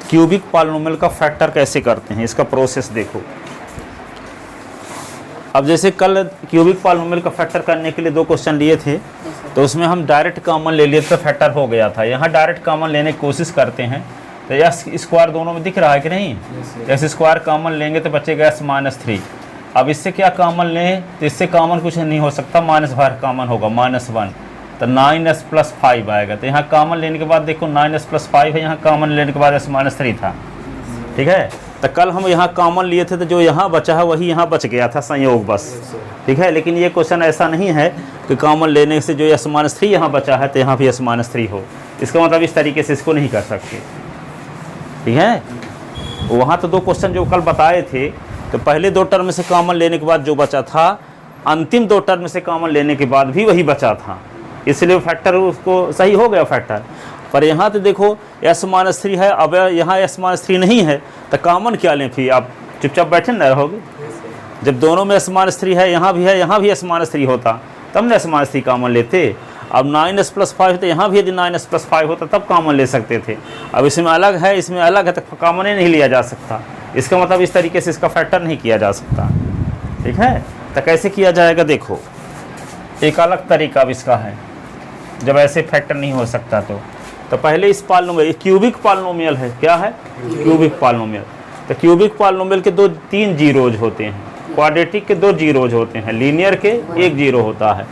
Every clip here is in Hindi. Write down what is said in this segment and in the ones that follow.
क्यूबिक पॉलिनोमियल का फैक्टर कैसे करते हैं, इसका प्रोसेस देखो। अब जैसे कल क्यूबिक पॉलिनोमियल का फैक्टर करने के लिए 2 क्वेश्चन लिए थे, तो उसमें हम डायरेक्ट कॉमन ले लिए तो फैक्टर हो गया था। यहाँ डायरेक्ट कॉमन लेने की कोशिश करते हैं तो एस स्क्वायर दोनों में दिख रहा है कि नहीं, एस स्क्वायर कॉमन लेंगे तो बचेगा एस माइनस 3। अब इससे क्या कॉमन लें, तो इससे कॉमन कुछ नहीं हो सकता, माइनस बाहर कॉमन होगा -1, तो 9s + 5 आएगा। तो यहाँ कॉमन लेने के बाद देखो 9s + 5 है, यहाँ कॉमन लेने के बाद s माइनस 3 था, ठीक है। तो कल हम यहाँ कॉमन लिए थे तो जो यहाँ बचा है वही यहाँ बच गया था, संयोग बस, ठीक है। लेकिन ये क्वेश्चन ऐसा नहीं है कि कॉमन लेने से जो s माइनस 3 यहाँ बचा है तो यहाँ भी s माइनस 3 हो, इसका मतलब इस तरीके से इसको नहीं कर सकते, ठीक है। वहाँ तो 2 क्वेश्चन जो कल बताए थे, तो पहले 2 टर्म से कॉमन लेने के बाद जो बचा था, अंतिम 2 टर्म से कॉमन लेने के बाद भी वही बचा था, इसलिए फैक्टर उसको सही हो गया फैक्टर। पर यहाँ तो देखो s माइनस 3 है, अब यहाँ s माइनस 3 नहीं है तो कॉमन क्या लें, फिर आप चुपचाप बैठे ना रहोगे। जब दोनों में s माइनस 3 है, यहाँ भी है, यहाँ भी s माइनस 3 होता तब ना s माइनस 3 कॉमन लेते। अब 9s + 5 तो यहाँ भी यदि 9s + 5 होता तब कॉमन ले सकते थे। अब इसमें अलग है, इसमें अलग है, तो कॉमन ही नहीं लिया जा सकता। इसका मतलब इस तरीके से इसका फैक्टर नहीं किया जा सकता, ठीक है। तो कैसे किया जाएगा, देखो एक अलग तरीका अब इसका है, जब ऐसे फैक्टर नहीं हो सकता तो पहले इस पॉलिनोमियल, क्यूबिक पॉलिनोमियल है, क्या है क्यूबिक पॉलिनोमियल। तो क्यूबिक पॉलिनोमियल के 3 जीरोज होते हैं, क्वाड्रेटिक के 2 जीरोज होते हैं, लीनियर के 1 जीरो होता है।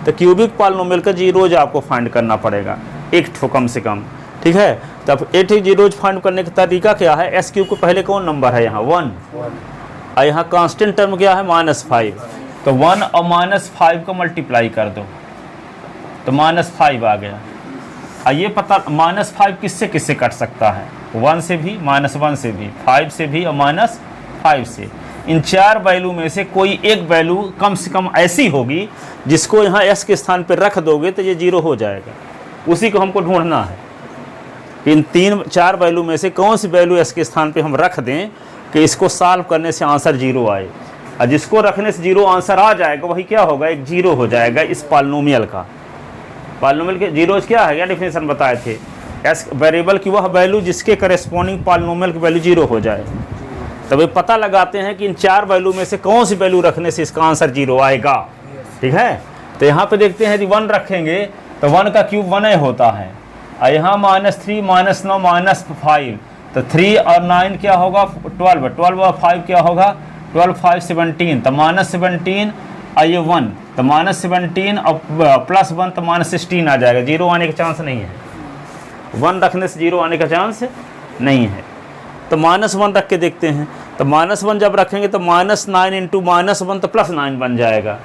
तो क्यूबिक पॉलिनोमियल का जीरोज आपको फाइंड करना पड़ेगा, 1 ठो कम से कम, ठीक है। तब 8 जीरोज फाइंड करने का तरीका क्या है, एस क्यूब को पहले कौन नंबर है यहाँ 1, और यहाँ कांस्टेंट टर्म क्या है -5, तो 1 और -5 को मल्टीप्लाई कर दो तो -5 आ गया। ये पता -5 किससे किससे कट सकता है, 1 से भी, -1 से भी, 5 से भी और -5 से। इन 4 वैल्यू में से कोई एक वैल्यू कम से कम ऐसी होगी जिसको यहाँ s के स्थान पर रख दोगे तो ये 0 हो जाएगा, उसी को हमको ढूंढना है। इन 4 वैल्यू में से कौन सी वैल्यू s के स्थान पे हम रख दें कि इसको सॉल्व करने से आंसर 0 आए, और जिसको रखने से 0 आंसर आ जाएगा वही क्या होगा, एक 0 हो जाएगा इस पॉलिनोमियल का। पॉलिनोमियल के जीरोज क्या है, क्या डेफिनेशन बताए थे, एस वेरिएबल की वह वैल्यू जिसके करेस्पॉन्डिंग पॉलिनोमियल की वैल्यू 0 हो जाए। तब ये पता लगाते हैं कि इन 4 वैल्यू में से कौन सी वैल्यू रखने से इसका आंसर 0 आएगा, ठीक है। तो यहाँ पे देखते हैं यदि 1 रखेंगे तो 1 का क्यूब 1 होता है, और यहाँ -3 -9 -5, तो 3 और 9 क्या होगा 12, 12 और 5 क्या होगा 12 5 17, तो -17 और ये 1, तो -17 और +1 तो -16 आ जाएगा, 0 आने का चांस नहीं है। 1 रखने से 0 आने का चांस नहीं है। तो -1 रख के देखते हैं, तो -1 जब रखेंगे तो -9 × -1 तो +9 बन जाएगा,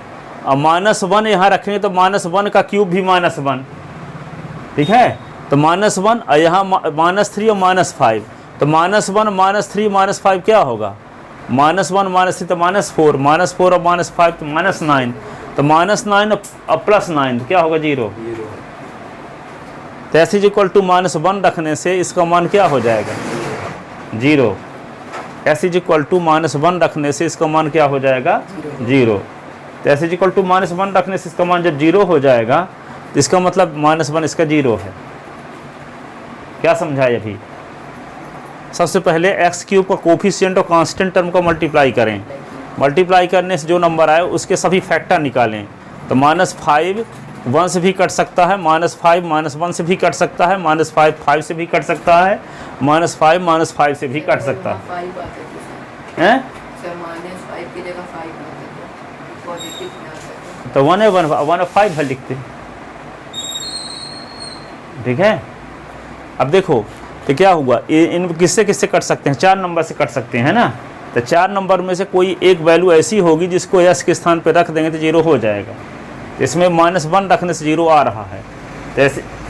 और -1 यहाँ रखेंगे तो -1 का क्यूब भी -1, ठीक है। तो -1 और यहाँ -3 और -5, तो -1 -3 -5 क्या होगा, -1 -3 तो -4, -4 और -5 तो -9, तो -9 और +9 क्या होगा 0। तो s = -1 रखने से इसका मान क्या हो जाएगा 0। s = -1 रखने से इसका मान क्या हो जाएगा 0। तो s = -1 रखने से इसका मान जब 0 हो जाएगा तो इसका मतलब -1 इसका 0 है। क्या समझाए अभी, सबसे पहले एक्स क्यूब का कोफिशिएंट और कांस्टेंट टर्म को मल्टीप्लाई करें, मल्टीप्लाई करने से जो नंबर आए उसके सभी फैक्टर निकालें। तो -5 1 से भी कट सकता है, -5 -1 से भी कट सकता है, -5 5 से भी कट सकता है, -5 -5 से भी कट सकता है। तो 1 है 1 और 5 है लिखते, ठीक है। अब देखो तो क्या हुआ, इन किससे किससे कट सकते हैं, 4 नंबर से कट सकते हैं ना। तो 4 नंबर में से कोई एक वैल्यू ऐसी होगी जिसको s के स्थान पे रख देंगे तो 0 हो जाएगा। तो इसमें -1 रखने से 0 आ रहा है, तो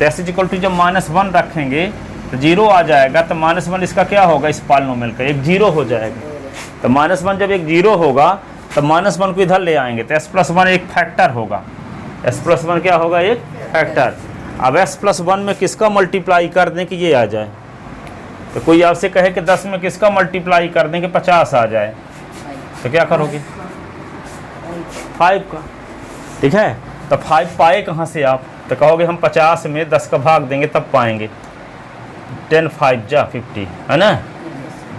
s = जब -1 रखेंगे तो 0 आ जाएगा। तो -1 इसका क्या होगा, इस पॉलिनोमियल का एक 0 हो जाएगा। तो -1 जब एक 0 होगा तो -1 को इधर ले आएंगे तो s + 1 एक फैक्टर होगा, s + 1 क्या होगा एक फैक्टर। अब s + 1 में किसका मल्टीप्लाई कर दें कि ये आ जाए, तो कोई आपसे कहे कि 10 में किसका मल्टीप्लाई कर दें कि 50 आ जाए, तो क्या करोगे 5 का, ठीक है। तो 5 पाए कहाँ से आप, तो कहोगे हम 50 में 10 का भाग देंगे तब पाएंगे, 10 5 जा 50 है ना।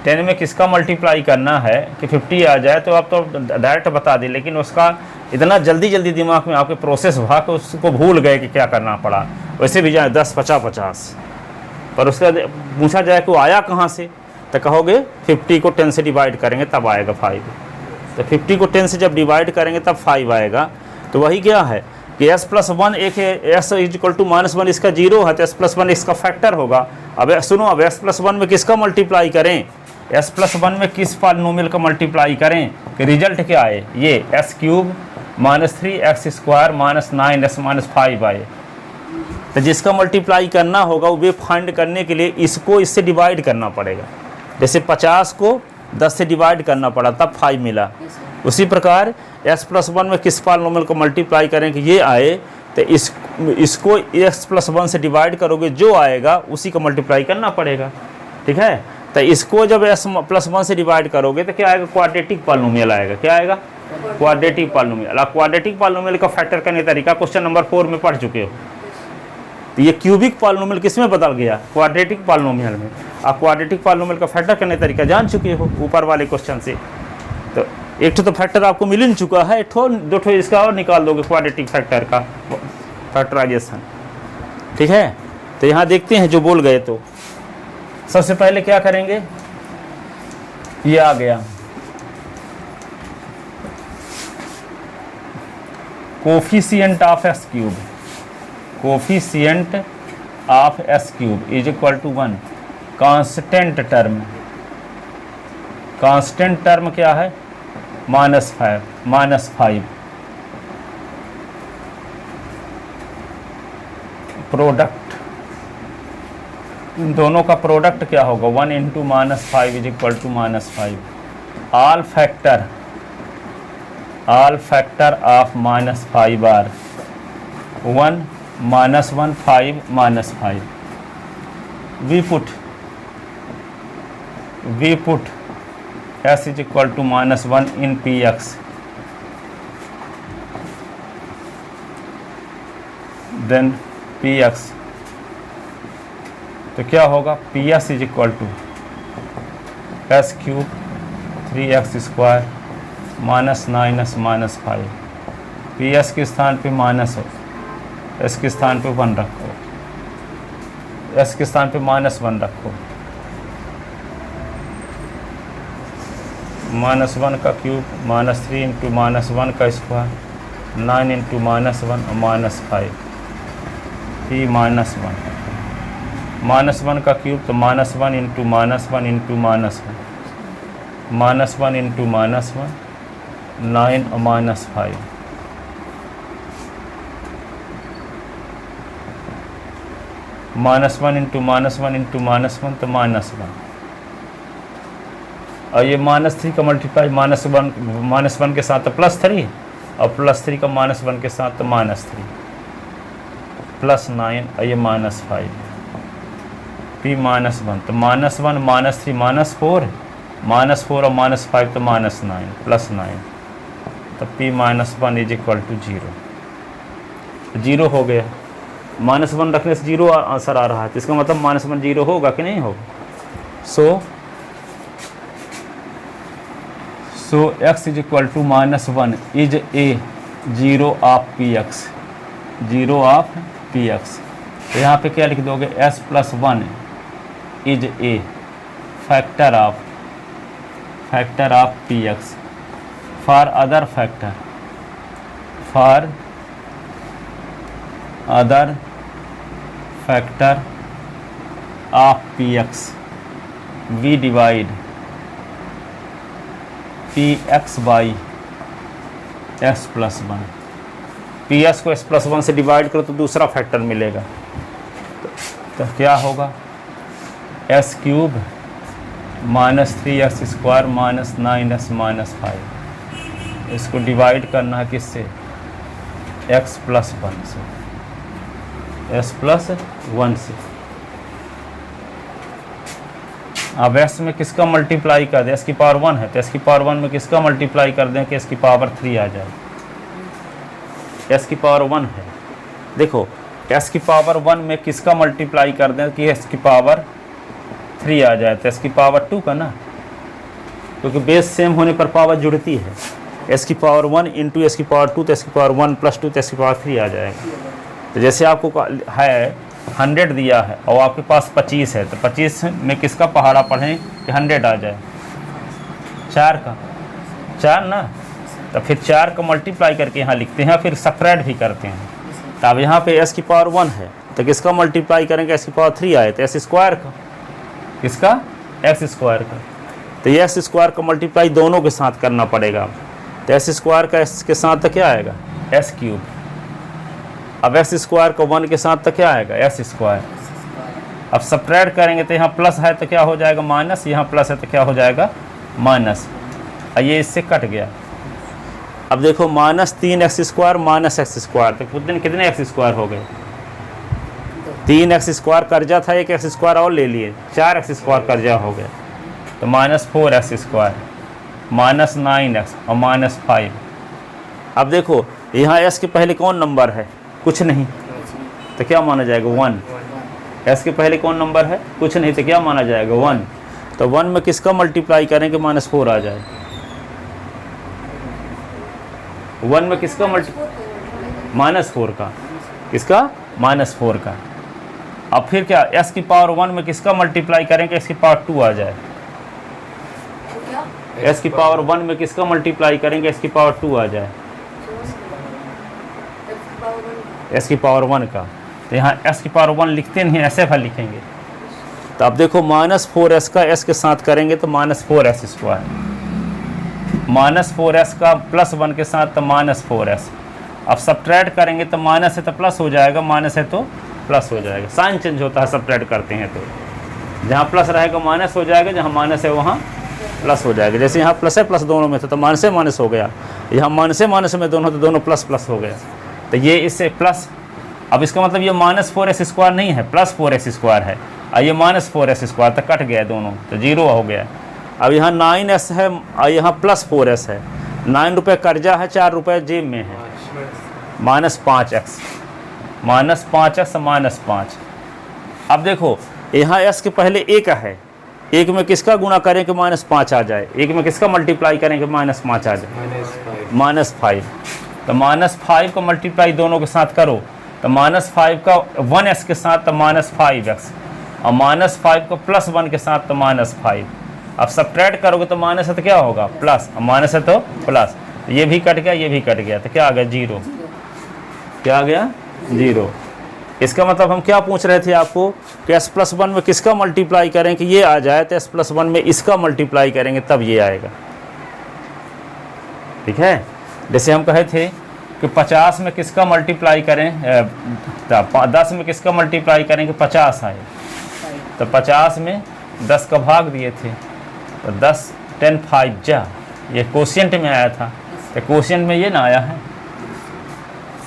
10 में किसका मल्टीप्लाई करना है कि 50 आ जाए, तो आप तो डायरेक्ट बता दें, लेकिन उसका इतना जल्दी जल्दी दिमाग में आपके प्रोसेस हुआ कि उसको भूल गए कि क्या करना पड़ा। वैसे भी जाए 10 50 50, पर उसका पूछा जाए कि वो आया कहाँ से, तो कहोगे 50 को 10 से डिवाइड करेंगे तब आएगा 5। तो 50 को 10 से जब डिवाइड करेंगे तब 5 आएगा। तो वही क्या है कि s+1 एक है, s = -1 इसका 0 है, तो s+1 इसका फैक्टर होगा। अब सुनो, अब s+1 में किसका मल्टीप्लाई करें, s+1 में किस पॉलिनोमियल का मल्टीप्लाई करें कि रिजल्ट क्या आए, ये s³ -3x² -9s -5 आए। तो जिसका मल्टीप्लाई करना होगा वो फाइंड करने के लिए इसको इससे डिवाइड करना पड़ेगा। जैसे 50 को 10 से डिवाइड करना पड़ा तब 5 मिला, उसी प्रकार s+1 में किस पॉलिनोमियल को मल्टीप्लाई करें कि ये आए, तो इसको s+1 से डिवाइड करोगे, जो आएगा उसी को मल्टीप्लाई करना पड़ेगा। ठीक है, तो इसको जब s+1 से डिवाइड करोगे तो क्या आएगा, क्वाड्रेटिक पॉलिनोमियल आएगा। क्या आएगा, क्वाड्रेटिक पॉलिनोमियल। अब क्वाड्रेटिक पॉलिनोमियल का फैक्टर करने का तरीका क्वेश्चन नंबर 4 में पढ़ चुके हो। तो ये क्यूबिक पॉलिनोमियल किस में बदल गया, क्वाड्रेटिक पॉलिनोमियल में। आप क्वाड्रेटिक पॉलिनोमियल का फैक्टर करने का तरीका जान चुके हो ऊपर वाले क्वेश्चन से। तो एक तो फैक्टर आपको मिल ही चुका है, एक दो ठो इसका और निकाल दोगे क्वाड्रेटिक फैक्टर का फैक्टराइजेशन। ठीक है, तो यहाँ देखते हैं जो बोल गए। तो सबसे पहले क्या करेंगे, ये आ गया coefficient of s³ coefficient of s³ = 1। Constant term, constant term क्या है, -5। प्रोडक्ट, इन दोनों का प्रोडक्ट क्या होगा, 1 × -5 = -5। All factor of -5 are 1 -1 5 -5। we put s = -1 in px, then px, तो क्या होगा, ps = s³ 3x² -9s -5। ps के स्थान पे माइनस हो, s के स्थान पे 1 रखो, s के स्थान पे -1 रखो। -1 का क्यूब -3 × -1 का स्क्वायर 9 × -1 -5 p -1 -1 का क्यूब तो -1 × -1 × -1 -1 × -1 9 -5। -1 × -1 × -1 तो -1, और ये -3 का मल्टीप्लाई -1 के साथ तो +3, और +3 का -1 के साथ तो -3 +9, और ये -5 p -1 तो -1 -3 -4 -4 और -5 तो -9 +9, तो p -1 = 0 हो गया। -1 रखने से 0 आंसर आ रहा है, तो इसका मतलब -1 0 होगा कि नहीं होगा। सो x = -1 is a 0 of px, 0 of px। तो यहाँ पे क्या लिख दोगे, s+1 is a factor of px for other factor of px we divide px by s+1। ps को s+1 से डिवाइड करो तो दूसरा फैक्टर मिलेगा, तो क्या होगा, s³ -3x² -9s -5। इसको डिवाइड करना है किससे, x+1 से, s+1 से। अब s में किसका मल्टीप्लाई कर दें, s की पावर 1 है, तो s की पावर 1 में किसका मल्टीप्लाई कर दें कि s की पावर 3 आ जाए। s की पावर 1 है, देखो s की पावर 1 में किसका मल्टीप्लाई कर दें कि s की पावर 3 आ जाए तो एस की पावर 2 का ना, क्योंकि बेस सेम होने पर पावर जुड़ती है। एस की पावर 1 इंटू एस की पावर 2 तो एस की पावर 1 प्लस 2 तो एस की पावर 3 आ जाएगा। तो जैसे आपको है 100 दिया है और आपके पास 25 है, तो 25 में किसका पहाड़ा पढ़ें कि 100 आ जाए? 4 का, 4 ना, तो फिर 4 का मल्टीप्लाई करके यहाँ लिखते हैं, फिर सपरेट भी करते हैं। तो अब यहाँ पे एस की पावर 1 है तो किसका मल्टीप्लाई करेंगे? एस की पावर 3 आए तो एस स्क्वायर का, किसका? एक्स स्क्वायर का। तो ये एक्स स्क्वायर का मल्टीप्लाई दोनों के साथ करना पड़ेगा। तो एस स्क्वायर का एस के साथ तो क्या आएगा? S cube. अब एक्स स्क्वायर का 1 के साथ तो क्या आएगा? S square. अब सपरेट करेंगे तो यहाँ प्लस है तो क्या हो जाएगा? माइनस, यहाँ प्लस है तो क्या हो जाएगा? माइनस। ये इससे कट गया। अब देखो -3x square minus x square, तो कितने एक्स स्क्वायर हो गए? 3x स्क्वायर कर्जा था, एक एक्स स्क्वायर और ले लिए, 4x स्क्वायर कर्जा हो गया। तो -4x स्क्वायर, -9x और -5। अब देखो यहाँ s के पहले कौन नंबर है? कुछ नहीं, तो क्या माना जाएगा? 1। s के पहले कौन नंबर है? कुछ नहीं, तो क्या माना जाएगा? 1। तो 1 में किसका मल्टीप्लाई करें कि -4 आ जाए? 1 में किसका -4 का, किसका? -4 का। अब फिर क्या? s की पावर 1 में किसका मल्टीप्लाई करें कि s की पावर 2 आ जाए? s की पावर 1 में किसका मल्टीप्लाई करेंगे s की पावर 2 आ जाए? s की पावर 1 का। तो यहाँ s की पावर 1 लिखते नहीं, ऐसे भर लिखेंगे। तो अब देखो -4s का s के साथ करेंगे तो -4s स्क्वायर, -4s का +1 के साथ तो -4s। अब सब्ट्रैक्ट करेंगे तो माइनस है तो प्लस हो जाएगा, माइनस है तो प्लस हो जाएगा। साइन चेंज होता है सब्ट्रैक्ट करते हैं तो, जहाँ प्लस रहेगा माइनस हो जाएगा, जहाँ माइनस है वहाँ प्लस हो जाएगा। जैसे यहाँ प्लस है प्लस दोनों में था तो माइनस से माइनस हो गया, यहाँ माइनस से माइनस में दोनों तो दोनों प्लस प्लस हो गया। तो ये इससे प्लस, अब इसका मतलब ये -4s स्क्वायर नहीं है, +4s स्क्वायर है, और ये -4s स्क्वायर तो कट गया दोनों, तो 0 हो गया। अब यहाँ 9s है और यहाँ +4s है, 9 रुपये कर्जा है, 4 रुपये जेब में है, -5x, -5x -5। अब देखो यहाँ s के पहले 1 है, 1 में किसका गुणा करें कि -5 आ जाए? 1 में किसका मल्टीप्लाई करें कि -5 आ जाए? -5। तो -5 को मल्टीप्लाई दोनों के साथ करो तो -5 का 1s के साथ तो -5x, और -5 को +1 के साथ तो -5। अब सब्ट्रैक्ट करोगे तो माइनस है तो क्या होगा? प्लस, और माइनस है तो प्लस। ये भी कट गया, ये भी कट गया, तो क्या आ गया? 0। क्या आ गया? 0। इसका मतलब हम क्या पूछ रहे थे आपको कि s+1 में किसका मल्टीप्लाई करें कि ये आ जाए, तो s+1 में इसका मल्टीप्लाई करेंगे तब ये आएगा। ठीक है, जैसे हम कहे थे कि 50 में किसका मल्टीप्लाई करें, 10 में किसका मल्टीप्लाई करें कि 50 आए, तो 50 में 10 का भाग दिए थे, तो 10 10 5 जा, ये कोशिएंट में आया था, तो कोशिएंट में ये ना आया है।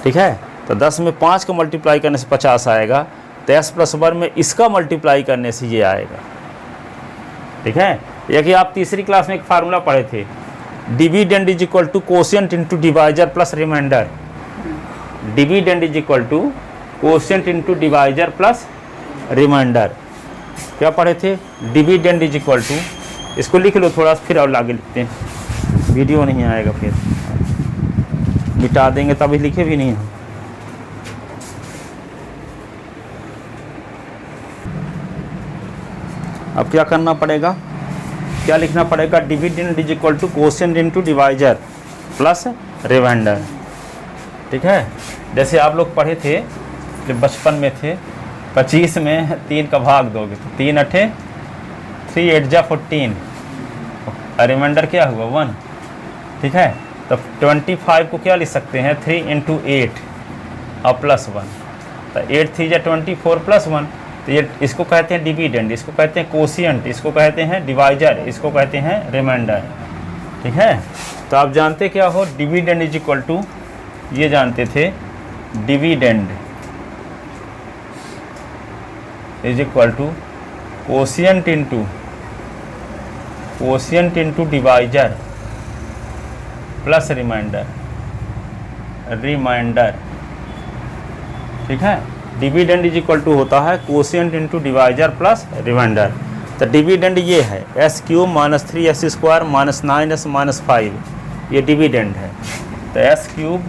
ठीक है, तो 10 में 5 का मल्टीप्लाई करने से 50 आएगा, तो s+1 में इसका मल्टीप्लाई करने से ये आएगा। ठीक है, यह कि आप तीसरी क्लास में एक फार्मूला पढ़े थे, dividend is equal to quotient into divisor plus remainder. Dividend is equal to quotient into divisor plus remainder. क्या पढ़े थे? डिविडेंड इज इक्वल टू, इसको लिख लो थोड़ा, फिर और आगे लिखते हैं, वीडियो नहीं आएगा, फिर मिटा देंगे तभी लिखे भी नहीं हम। अब क्या करना पड़ेगा, क्या लिखना पड़ेगा? Dividend is equal to quotient into divisor plus remainder. ठीक है, जैसे आप लोग पढ़े थे जब बचपन में थे, 25 में 3 का भाग दोगे तो 3 8 3 8 जा 14, और रिमाइंडर क्या हुआ? 1। ठीक है, तो 25 को क्या लिख सकते हैं? 3 × 8 और +1, तो 8 3 जा 24 +1, तो ये इसको कहते हैं डिविडेंड, इसको कहते हैं कोशिएंट, इसको कहते हैं डिवाइजर, इसको कहते हैं रिमाइंडर। ठीक है, तो आप जानते क्या हो? डिविडेंड इज इक्वल टू, ये जानते थे, dividend is equal to quotient into divisor plus remainder. ठीक है, डिविडेंड इज इक्वल टू होता है quotient into divisor plus remainder. तो डिविडेंड ये है s³ minus 3s² minus 9s minus 5, ये डिविडेंड है। तो s³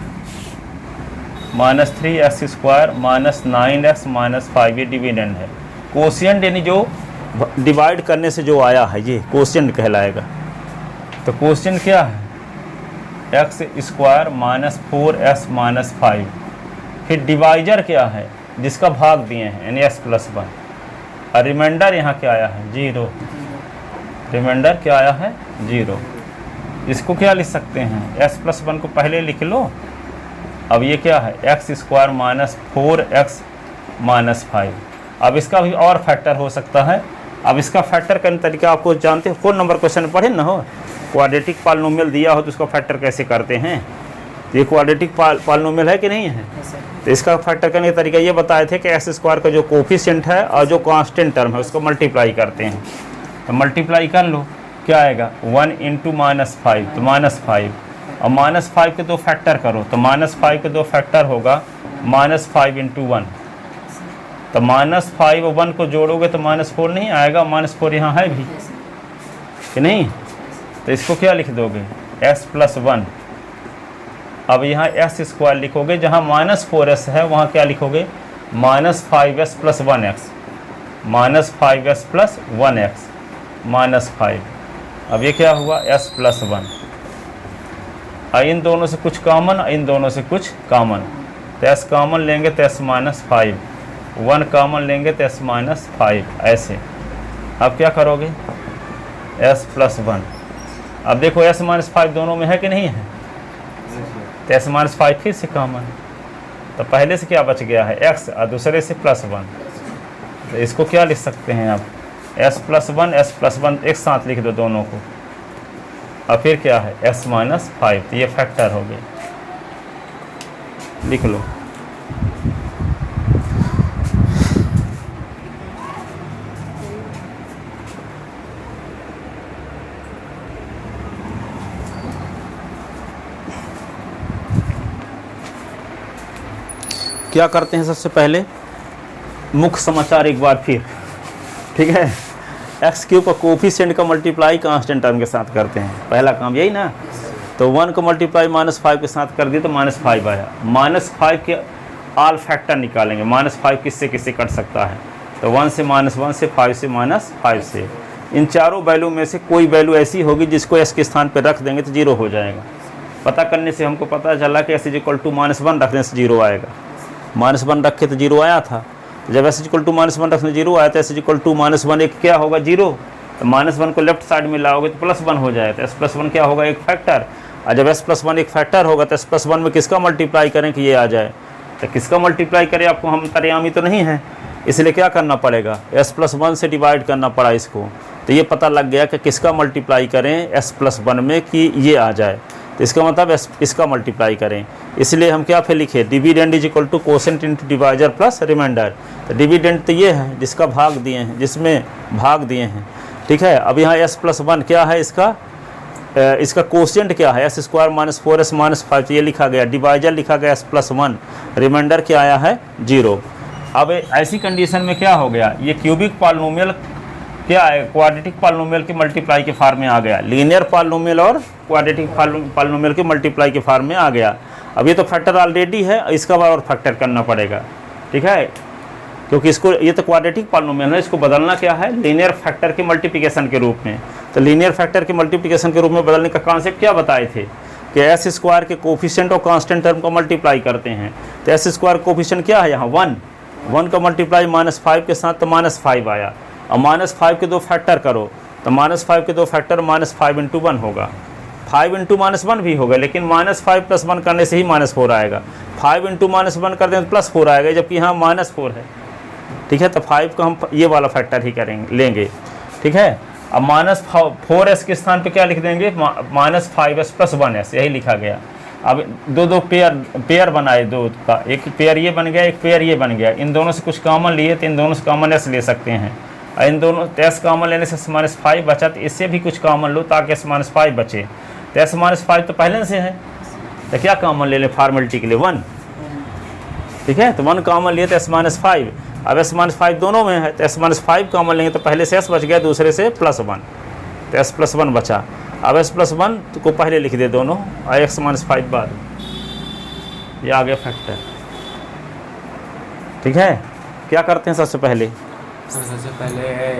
minus 3s² minus 9s minus 5 ये डिविडेंड है। कोशिएंट यानी जो डिवाइड करने से जो आया है ये कोशिएंट कहलाएगा। तो कोशिएंट क्या है x² माइनस 4s माइनस 5। फिर डिवाइजर क्या है जिसका भाग दिए हैं यानी s+1। और रिमाइंडर यहाँ क्या आया है 0, रिमाइंडर क्या आया है 0। इसको क्या लिख सकते हैं s+1 को पहले लिख लो। अब ये क्या है x² माइनस 4x माइनस 5। अब इसका भी और फैक्टर हो सकता है। अब इसका फैक्टर करने का तरीका आपको जानते हैं, 4 नंबर क्वेश्चन पढ़े ना हो, क्वाड्रेटिक पॉलिनोमियल दिया हो तो उसका फैक्टर कैसे करते हैं। तो ये क्वाड्रेटिक पॉलिनोमियल है कि नहीं है। तो इसका फैक्टर करने का तरीका ये बताए थे कि x² का जो कोफिशिएंट है और जो कांस्टेंट टर्म है उसको मल्टीप्लाई करते हैं। तो मल्टीप्लाई कर लो, क्या आएगा 1 × -5 तो -5, और -5 के 2 फैक्टर करो तो -5 के 2 फैक्टर होगा -5 × 1। तो -5 और 1 को जोड़ोगे तो -4 नहीं आएगा, -4 यहाँ है भी कि नहीं। तो इसको क्या लिख दोगे s+1। अब यहाँ s² लिखोगे, जहाँ -4s है वहाँ क्या लिखोगे -5s + 1x, -5s + 1x -5। अब ये क्या हुआ s+1। इन दोनों से कुछ कॉमन, इन दोनों से कुछ कॉमन, तो s कॉमन लेंगे तो s-5, 1 कॉमन लेंगे तो s-5 ऐसे। अब क्या करोगे s+1। अब देखो s-5 दोनों में है कि नहीं है, तो s-5 फिर से कॉमन। तो पहले से क्या बच गया है x और दूसरे से +1। तो इसको क्या लिख सकते हैं आप s+1 s+1 एक साथ लिख दो दोनों को। और फिर क्या है s-5, तो ये फैक्टर हो गए, लिख लो। क्या करते हैं सबसे पहले मुख्य समाचार एक बार फिर, ठीक है। x³ का कोफिशिएंट का मल्टीप्लाई कांस्टेंट टर्म के साथ करते हैं, पहला काम यही ना। तो 1 का मल्टीप्लाई -5 के साथ कर दिए तो -5 आया। -5 के ऑल फैक्टर निकालेंगे, -5 किससे किससे कट सकता है, तो 1 से -1 से 5 से -5 से। इन चारों वैल्यू में से कोई वैल्यू ऐसी होगी जिसको s के स्थान पर रख देंगे तो 0 हो जाएगा। पता करने से हमको पता चला कि s = -1 रखने से 0 आएगा। -1 रखे तो 0 आया था। जब s = -1 रखने 0 आया तो s = -1 एक क्या होगा 0। तो -1 को लेफ्ट साइड में लाओगे तो +1 हो जाएगा। तो s+1 क्या होगा एक फैक्टर। और जब s+1 एक फैक्टर होगा तो s+1 में किसका मल्टीप्लाई करें कि ये आ जाए। तो किसका मल्टीप्लाई करें, आपको हम तरियामी तो नहीं है, इसलिए क्या करना पड़ेगा s+1 से डिवाइड करना पड़ा इसको। तो ये पता लग गया कि किसका मल्टीप्लाई करें s+1 में कि ये आ जाए। तो इसका मतलब इसका मल्टीप्लाई करें, इसलिए हम क्या फिर लिखे dividend = quotient × divisor plus remainder. तो डिविडेंड तो ये है जिसका भाग दिए हैं, जिसमें भाग दिए हैं, ठीक है। अब यहाँ s+1 क्या है, इसका कोशेंट क्या है s² - 4s - 5, ये लिखा गया। डिवाइजर लिखा गया s+1, रिमाइंडर क्या आया है 0। अब ऐसी कंडीशन में क्या हो गया, ये क्यूबिक पॉलिनोमियल क्या है क्वाड्रेटिक पॉलिनोमियल के मल्टीप्लाई के फॉर्म में आ गया। लीनियर पॉलिनोमियल और क्वाड्रेटिक पॉलिनोमियल के मल्टीप्लाई के फॉर्म में आ गया। अब ये तो फैक्टर ऑलरेडी है, इसका और फैक्टर करना पड़ेगा, ठीक है, क्योंकि इसको ये तो क्वाड्रेटिक पॉलिनोमियल है, इसको बदलना क्या है लीनियर फैक्टर के मल्टीप्लिकेशन के रूप में। तो लीनियर फैक्टर के मल्टीप्लिकेशन के रूप में बदलने का कॉन्सेप्ट क्या बताए थे कि s² के कोफिशिएंट और कांस्टेंट टर्म को मल्टीप्लाई करते हैं। तो s² कोफिशिएंट क्या है यहाँ 1 का मल्टीप्लाई -5 के साथ तो -5 आया। और -5 के 2 फैक्टर करो तो -5 के 2 फैक्टर -5 × 1 होगा, 5 × -1 भी होगा, लेकिन -5 + 1 करने से ही -4 आएगा। 5 × -1 कर दें तो +4 आएगा, जबकि यहाँ -4 है, ठीक है। तो 5 का हम ये वाला फैक्टर ही करेंगे लेंगे, ठीक है। अब -4s के स्थान पे क्या लिख देंगे -5s + 1s, यही लिखा गया। अब दो पेयर बनाए, दो का एक पेयर ये बन गया, एक पेयर ये बन गया। इन दोनों से कुछ कॉमन लिए तो इन दोनों से कॉमन s ले सकते हैं। इन दोनों s कॉमन लेने से s-5 बचा, तो इससे भी कुछ कॉमन लो ताकि s-5 बचे। तो s-5 तो पहले से है, तो क्या कॉमन ले लें फॉर्मेलिटी के लिए 1, ठीक है। तो 1 कॉमन लिए तो s-5, अब s-5 दोनों में है, तो s-5 कॉमन लेंगे तो पहले से s बच गया, दूसरे से +1, तो s+1 बचा। अब s+1 को पहले लिख दे दोनों, और x-5 बाद, ये आ गया फैक्टर। ठीक है, क्या करते हैं सबसे पहले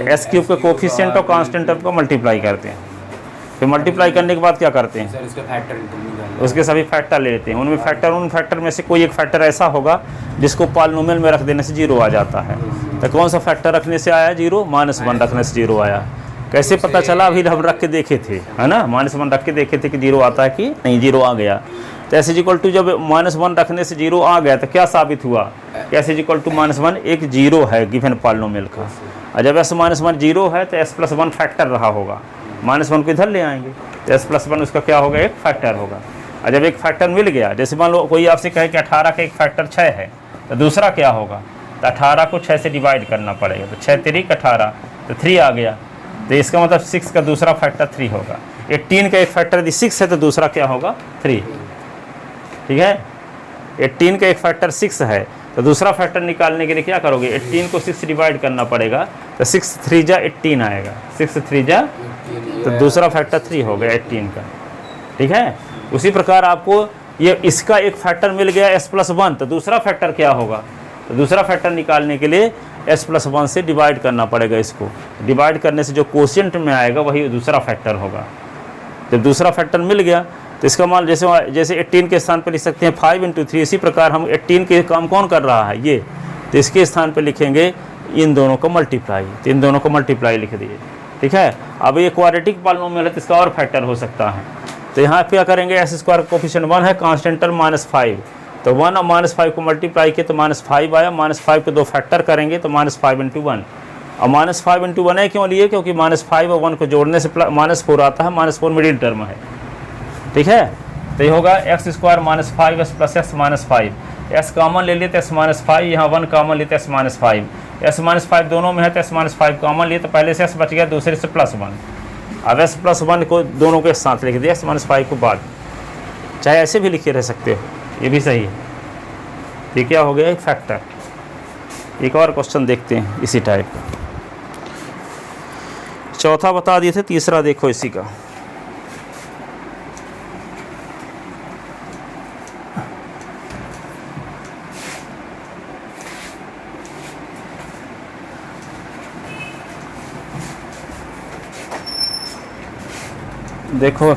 s³ के कोफिशिएंट और कांस्टेंट टर्म को मल्टीप्लाई करते हैं, फिर मल्टीप्लाई करने के बाद क्या करते हैं, उसके सभी फैक्टर ले लेते हैं। उन फैक्टर में से कोई एक फैक्टर ऐसा होगा जिसको पॉलिनोमियल में रख देने से 0 आ जाता है। तो कौन सा फैक्टर रखने से आया 0? -1 रखने से 0 आया। कैसे पता चला? अभी हम रख के देखे थे, है ना, -1 रख के देखे थे कि 0 आता है कि नहीं, 0 आ गया। तो s = जब -1 रखने से 0 आ गया तो क्या साबित हुआ कि s = -1 एक 0 है गिवन पॉलिनोमियल का। और जब s-1 0 है तो s+1 फैक्टर रहा होगा, -1 को इधर ले आएंगे तो s+1 उसका क्या होगा, एक फैक्टर होगा। और जब एक फैक्टर मिल गया, जैसे मान लो कोई आपसे कहे कि 18 का एक फैक्टर 6 है, तो दूसरा क्या होगा, तो 18 को 6 से डिवाइड करना पड़ेगा, तो 6 3 18, तो 3 आ गया। तो इसका मतलब 6 का दूसरा फैक्टर 3 होगा। 18 का एक फैक्टर यदि 6 है तो दूसरा क्या होगा, 3। ठीक है, 18 का एक फैक्टर 6 है तो दूसरा फैक्टर निकालने के लिए क्या करोगे, 18 को 6 से डिवाइड करना पड़ेगा, तो 6 3 जा 18 आएगा, 6 3 जा, तो दूसरा फैक्टर 3 हो गया 18 का। ठीक है, उसी प्रकार आपको ये इसका एक फैक्टर मिल गया s+1, तो दूसरा फैक्टर क्या होगा, तो दूसरा फैक्टर निकालने के लिए s+1 से डिवाइड करना पड़ेगा। इसको डिवाइड करने से जो कोशिएंट में आएगा वही दूसरा फैक्टर होगा। जब दूसरा फैक्टर मिल गया तो इसका मान जैसे 18 के स्थान पर लिख सकते हैं 5 × 3, इसी प्रकार हम 18 के काम कौन कर रहा है, ये, तो इसके स्थान पर लिखेंगे इन दोनों को मल्टीप्लाई, तो इन दोनों को मल्टीप्लाई लिख दिए। ठीक है, अब ये क्वाड्रेटिक पॉलिनोमियल है तो इसका और फैक्टर हो सकता है, तो यहाँ क्या करेंगे, s² कोफिशिएंट 1 है, कांस्टेंट टर्म -5, तो 1 और -5 को मल्टीप्लाई किए तो -5 आया, -5 के 2 फैक्टर करेंगे तो -5 × 1, और -5 × 1 है क्यों लिए, क्योंकि -5 और 1 को जोड़ने से -4 आता है, -4 मिडिल टर्म है। ठीक है, तो ये होगा x² -5s + x -5, s common ले लिए तो s-5, यहाँ 1 कॉमन लिए तो s-5, s-5 दोनों में है तो s-5 कॉमन लिए तो पहले से s बच गया, दूसरे से +1। अब s+1 को दोनों के साथ लिख दिया, s-5 को बाद, चाहे ऐसे भी लिखे रह सकते हो, ये भी सही है। ये क्या हो गया, एक फैक्टर। एक और क्वेश्चन देखते हैं इसी टाइप का, चौथा बता दिए थे, तीसरा देखो इसी का। देखो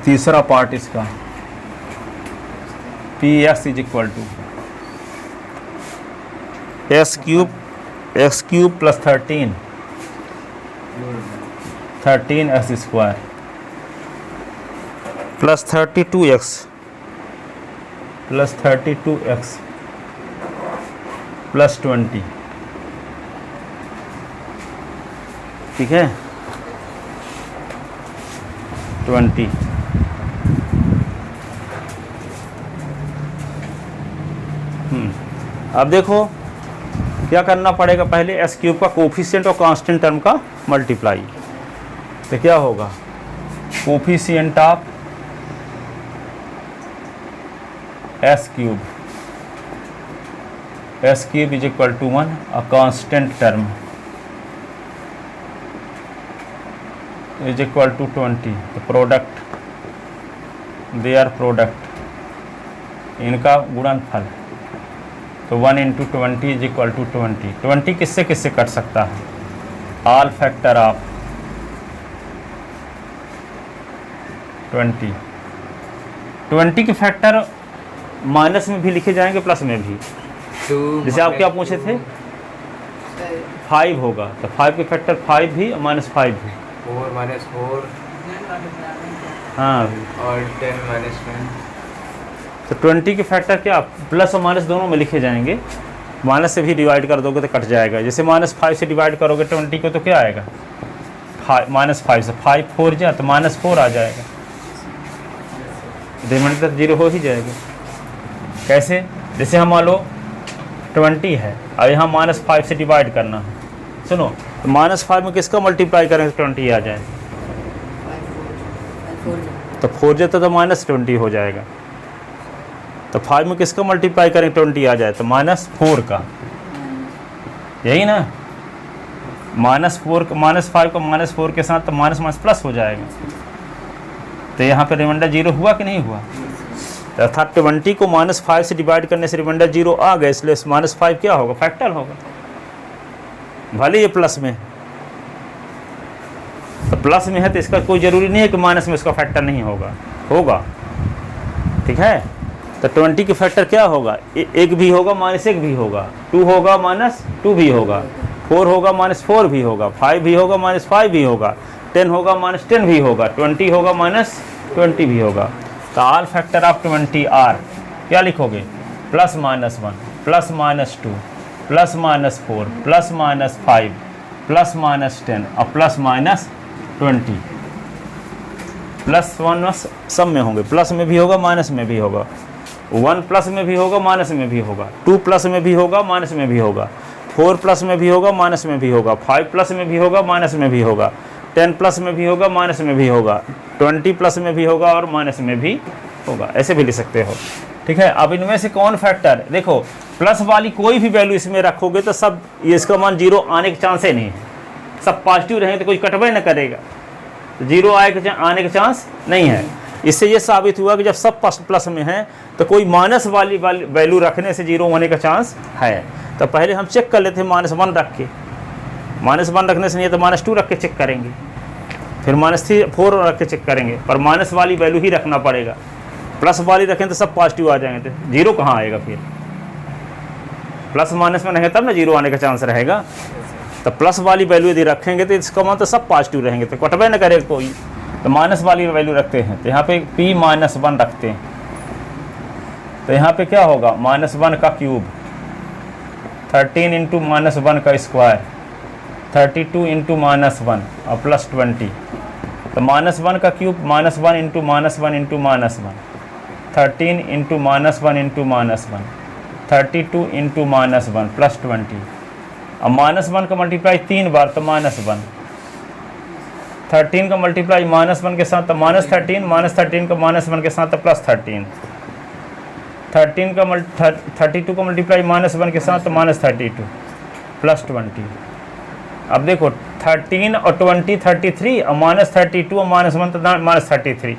तीसरा पार्ट इसका, Px = s³ + 13 13s² + 32x + 20। ठीक है, 20। अब देखो क्या करना पड़ेगा, पहले s³ का कोफिशिएंट और कांस्टेंट टर्म का मल्टीप्लाई, तो क्या होगा, कोफिशिएंट ऑफ s³ = 1 और कांस्टेंट टर्म = 20, तो प्रोडक्ट, देयर प्रोडक्ट, इनका गुणनफल, तो 1 × 20 = 20। 20 किससे किससे कट सकता है, ऑल फैक्टर ऑफ 20। 20 के फैक्टर माइनस में भी लिखे जाएंगे, प्लस में भी। जैसे आप क्या पूछे थे, 5 होगा, तो 5 के फैक्टर 5 भी और -5 भी, 4 - 4, हाँ, और 10 - 10। तो 20 के फैक्टर क्या प्लस और माइनस दोनों में लिखे जाएंगे, माइनस से भी डिवाइड कर दोगे तो कट जाएगा। जैसे -5 से डिवाइड करोगे 20 को तो क्या आएगा, -5 से 5 4 जा तो -4 आ जाएगा, रिमाइंडर 0 हो ही जाएगा। कैसे, जैसे हम मान लो 20 है और यहाँ -5 से डिवाइड करना है, सुनो, तो -5 में किसका मल्टीप्लाई करेंगे 20 आ जाए, तो 4 जाता तो -20 हो जाएगा। तो 5 में किसका मल्टीप्लाई करें 20 आ जाए, तो -4 का, यही ना, -4 -5 को -4 के साथ तो माइनस माइनस प्लस हो जाएगा। तो यहाँ पे रिमाइंडर 0 हुआ कि नहीं हुआ? तो अर्थात 20 को -5 से डिवाइड करने से रिमाइंडर 0 आ गया, इसलिए -5 क्या होगा, फैक्टर होगा, भले ये प्लस में है। तो प्लस में है तो इसका कोई ज़रूरी नहीं है कि माइनस में इसका फैक्टर नहीं होगा, होगा, ठीक है। तो 20 की फैक्टर क्या होगा, एक भी होगा -1 भी होगा, 2 होगा -2 भी होगा, 4 होगा -4 भी होगा, 5 भी होगा -5 भी होगा, 10 होगा -10 भी होगा, 20 होगा -20 भी होगा। तो ऑल फैक्टर ऑफ 20 आर क्या लिखोगे, +-1 +-2 +-4 +-5 +-10 और +-20। +1 सब में होंगे, प्लस में भी होगा माइनस में भी होगा, 1 प्लस में भी होगा माइनस में भी होगा, 2 प्लस में भी होगा माइनस में भी होगा, 4 प्लस में भी होगा माइनस में भी होगा, 5 प्लस में भी होगा माइनस में भी होगा, 10 प्लस में भी होगा माइनस में भी होगा, 20 प्लस में भी होगा और माइनस में भी होगा, ऐसे भी लिख सकते हो, ठीक है। अब इनमें से कौन फैक्टर, देखो प्लस वाली कोई भी वैल्यू इसमें रखोगे तो सब ये इसका मान 0 आने के चांस ही नहीं है, सब पॉजिटिव रहेंगे तो कोई कटवे न करेगा, तो 0 आने के चांस नहीं है। इससे ये साबित हुआ कि जब सब प्लस में है तो कोई माइनस वाली वैल्यू रखने से 0 होने का चांस है। तो पहले हम चेक कर लेते हैं -1 रख के, -1 रखने से नहीं है तो -2 रख के चेक करेंगे, फिर -4 रख के चेक करेंगे, पर माइनस वाली वैल्यू ही रखना पड़ेगा, प्लस वाली रखें तो सब पॉजिटिव आ जाएंगे, तो 0 कहाँ आएगा, फिर प्लस माइनस में रहेंगे तब ना 0 आने का चांस रहेगा। तो प्लस वाली वैल्यू यदि रखेंगे तो इसका मतलब सब पॉजिटिव रहेंगे, तो कटवे न करेगा कोई, तो माइनस वाली वैल्यू रखते हैं, तो यहाँ पे p-1 रखते हैं, तो यहाँ पे क्या होगा, -1 का क्यूब, 13 × -1 का स्क्वायर, 32 × -1 और +20, तो -1 का क्यूब -1 × -1 × -1 13 × -1 × -1 32 × -1 +20, अब -1 का मल्टीप्लाई 3 बार तो -1, 13 का मल्टीप्लाई -1 के साथ तो -13 -13 का -1 के साथ तो +13, 32 का मल्टीप्लाई -1 के साथ तो -32 +20। अब देखो 13 और 20 33 और -32 और -1 तो -33,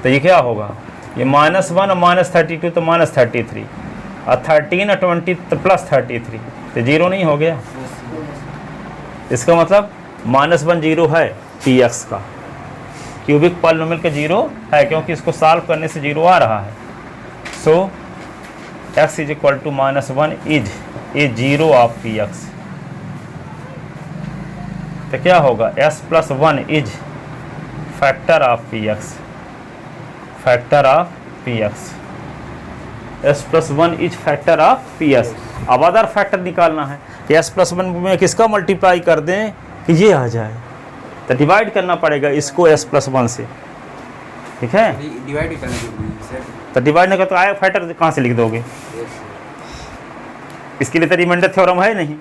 तो ये क्या होगा, ये -1 और -32 तो -33 और 13 और 20 तो +33, तो 0 नहीं हो गया। इसका मतलब -1 0 है px का, क्यूबिक पॉलिनोमियल का 0 है, क्योंकि इसको सॉल्व करने से 0 आ रहा है। सो x = -1 is a 0 of px, तो क्या होगा, s + 1 is factor of px, factor of px, s + 1 is factor of px। अब अदर फैक्टर निकालना है कि s + 1 में किसका मल्टीप्लाई कर दें कि ये आ जाए, तो डिवाइड करना पड़ेगा इसको s + 1 से, ठीक है। डिवाइड करना जरूरी है सर, तो डिवाइड नहीं कर तो आया फैक्टर कहाँ से लिख दोगे, इसके लिए तो रिमाइंडर थ्योरम है नहीं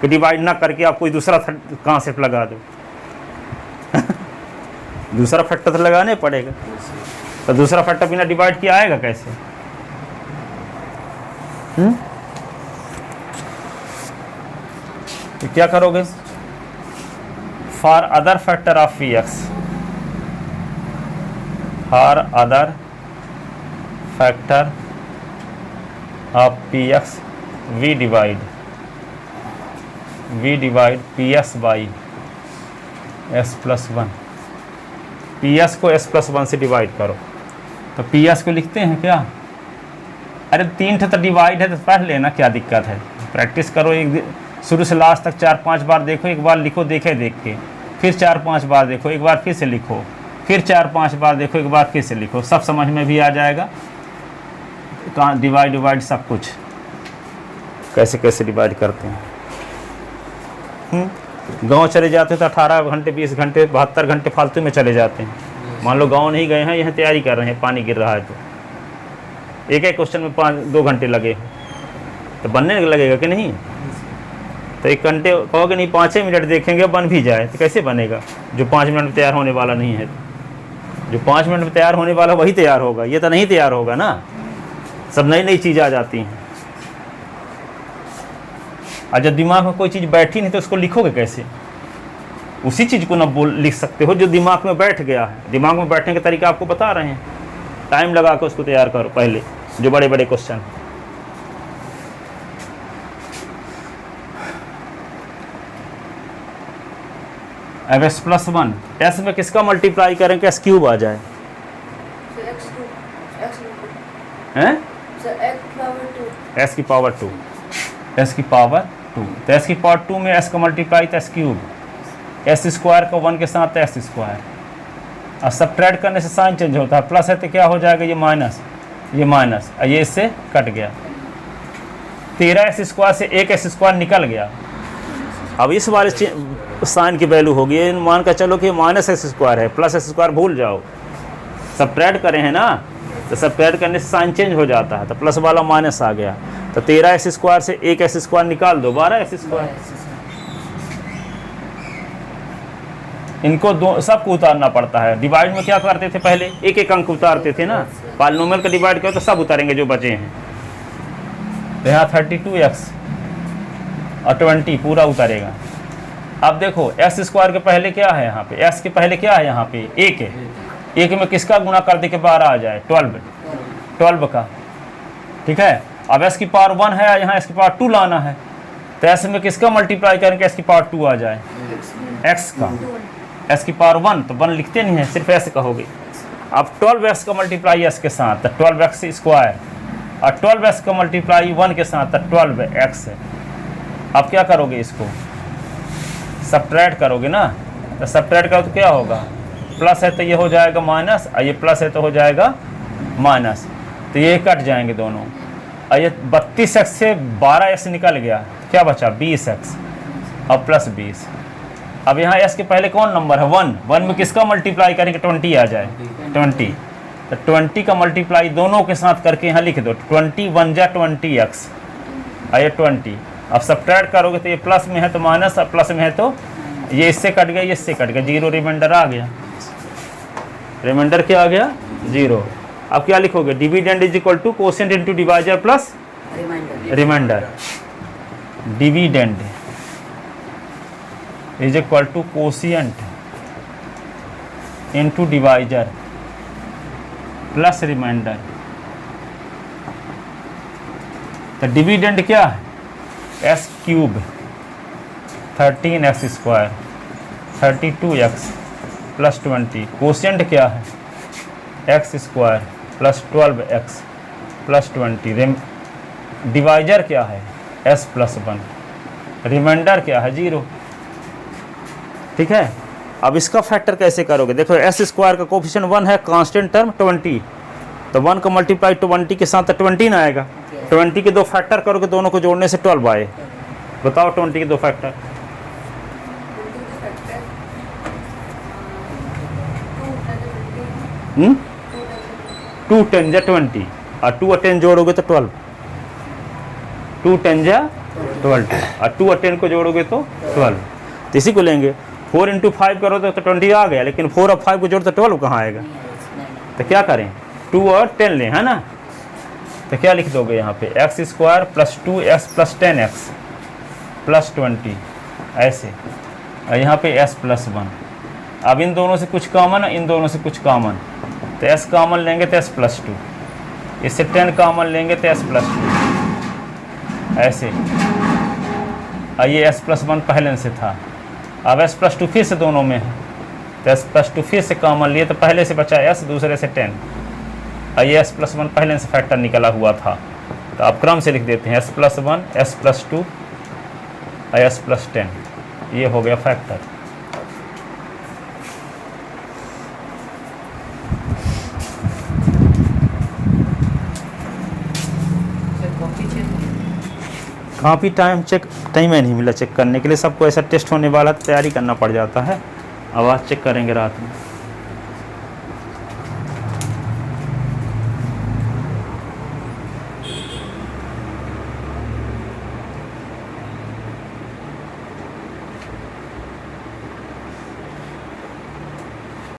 कि डिवाइड ना करके आप कोई दूसरा कॉन्सेप्ट लगा दो दूसरा फैक्टर तो लगाने पड़ेगा, तो दूसरा फैक्टर बिना डिवाइड किया आएगा कैसे? तो क्या करोगे, for other factor of px, for other factor of px we divide px by s + 1, px को s + 1 से डिवाइड करो, तो px को लिखते हैं क्या, अरे 3 तो डिवाइड है तो पढ़ लेना, क्या दिक्कत है, प्रैक्टिस करो, एक शुरू से लास्ट तक 4-5 बार देखो, एक बार लिखो देख के, फिर 4-5 बार देखो, एक बार फिर से लिखो, फिर 4-5 बार देखो, एक बार फिर से लिखो, सब समझ में भी आ जाएगा, कहाँ डिवाइड सब कुछ कैसे कैसे डिवाइड करते हैं। गांव चले जाते तो 18 घंटे 20 घंटे 72 घंटे फालतू में चले जाते हैं। मान लो गांव नहीं गए हैं, यहाँ तैयारी कर रहे हैं, पानी गिर रहा है तो एक क्वेश्चन में 2 घंटे लगे, तो बनने लगेगा कि नहीं? तो 1 घंटे कहोगे नहीं, 5 मिनट देखेंगे बन भी जाए तो कैसे बनेगा, जो 5 मिनट में तैयार होने वाला नहीं है, जो 5 मिनट में तैयार होने वाला वही तैयार होगा, ये तो नहीं तैयार होगा ना। सब नई नई चीज़ आ जाती हैं। और जब दिमाग में कोई चीज़ बैठी नहीं तो उसको लिखोगे कैसे? उसी चीज़ को ना लिख सकते हो जो दिमाग में बैठ गया है। दिमाग में बैठने का तरीका आपको बता रहे हैं, टाइम लगा कर उसको तैयार करो पहले, जो बड़े बड़े क्वेश्चन। अब एस प्लस वन, एस में किसका मल्टीप्लाई करें कि एस क्यूब आ जाए? हैं? एस की पावर 2, एस की पावर 2। तो एस की पावर 2 में एस का मल्टीप्लाई तो एस क्यूब, एस स्क्वायर का 1 के साथ एस स्क्वायर। और सब्ट्रैक्ट करने से साइन चेंज होता है, प्लस है तो क्या हो जाएगा? ये माइनस, ये माइनस, और ये इससे कट गया। 13 एस स्क्वायर से 1 एस स्क्वायर निकल गया। अब इस वाले साइन की वैल्यू होगी, मान कर चलो कि माइनस एस स्क्वायर है, प्लस एस स्क्वायर भूल जाओ, सब्ट्रैक्ट करें हैं ना, तो सब्ट्रैक्ट करने से साइन चेंज हो जाता है, तो प्लस वाला माइनस आ गया। तो 13 एस स्क्वायर से 1 एस स्क्वायर निकाल दो, 12 एस स्क्वायर। इनको दो सबको उतारना पड़ता है। डिवाइड में क्या करते थे पहले? एक एक अंक उतारते थे ना, पॉलिनोमियल का डिवाइड करो तो सब उतारेंगे जो बचे हैं। तो यहाँ 32x और 20 पूरा उतारेगा। अब देखो एस स्क्वायर के पहले क्या है यहाँ पे? एस के पहले क्या है यहाँ पे? 1 है। 1 में किसका गुना कर दे के 12 आ जाए? 12 का, ठीक है। अब एस की पावर 1 है, यहाँ एस की पावर 2 लाना है, तो एस में किसका मल्टीप्लाई करेंगे एस की पावर 2 आ जाए? एक्स का। एस की पावर 1 तो 1 लिखते नहीं है, सिर्फ एस कहोगे। अब 12x का मल्टीप्लाई एस के साथ तो 12x स्क्वायर, और 12x का मल्टीप्लाई 1 के साथ तो 12x है। अब क्या करोगे? इसको सब्ट्रैक्ट करोगे ना, तो सब्ट्रैक्ट करो तो क्या होगा? प्लस है तो ये हो जाएगा माइनस, और ये प्लस है तो हो जाएगा माइनस, तो ये कट जाएंगे दोनों। और ये 32x से 12x निकल गया, क्या बचा? 20x और प्लस 20। अब यहाँ s के पहले कौन नंबर है? 1 में किसका मल्टीप्लाई करेंगे? 20 आ जाए, 20। तो 20 का मल्टीप्लाई दोनों के साथ करके यहाँ लिख दो, 20 1 जा 20x, और ये 20। अब सब्ट्रैक्ट करोगे तो ये प्लस में है तो माइनस, और प्लस में है तो ये इससे कट गया, ये इससे कट गया, 0 रिमाइंडर आ गया। रिमाइंडर क्या आ गया? 0। अब क्या लिखोगे? Dividend is equal to quotient into divisor plus remainder. Dividend is equal to quotient into divisor plus remainder. तो डिविडेंड क्या है? S cube 13x square 32x plus 20। Quotient क्या है? X square plus 12x plus 20। Divisor क्या है? s plus 1। रिमाइंडर क्या है? 0। ठीक है। अब इसका फैक्टर कैसे करोगे? देखो एस स्क्वायर का कोफिशिएंट 1 है, कांस्टेंट टर्म 20, तो 1 का मल्टीप्लाई 20 के साथ 20 ना आएगा। 20 के 2 फैक्टर करोगे, दोनों को जोड़ने से 12 आए। बताओ 20 के 2 फैक्टर। 2 10 जा 20 और 2 और 10 जोड़ोगे तो 12। 2 10 जा 12 और 2 और 10 को जोड़ोगे तो 12। तो इसी को लेंगे। 4 इंटू 5 करो तो 20 आ गया, लेकिन 4 और 5 को जोड़ तो 12 कहाँ आएगा? तो क्या करें? 2 और 10 लें, है ना। तो क्या लिख दोगे यहाँ पे? X square plus 2x plus 10x plus 20 ऐसे, और यहाँ पे s प्लस 1। अब इन दोनों से कुछ कॉमन, इन दोनों से कुछ कॉमन, तो s कॉमन लेंगे तो s प्लस 2, इससे 10 कॉमन लेंगे तो s प्लस 2 ऐसे। और ये s प्लस 1 पहले से था, अब s प्लस 2 फिर से दोनों में है, तो s प्लस 2 फिर से कॉमन लिए, तो पहले से बचा s, दूसरे से 10। और ये s प्लस 1 पहले से फैक्टर निकला हुआ था, तो आप क्रम से लिख देते हैं s प्लस 1, s प्लस 2 और s प्लस 10। ये हो गया फैक्टर। काफ़ी टाइम नहीं मिला चेक करने के लिए, सबको ऐसा टेस्ट होने वाला तैयारी करना पड़ जाता है। अब आज चेक करेंगे रात में।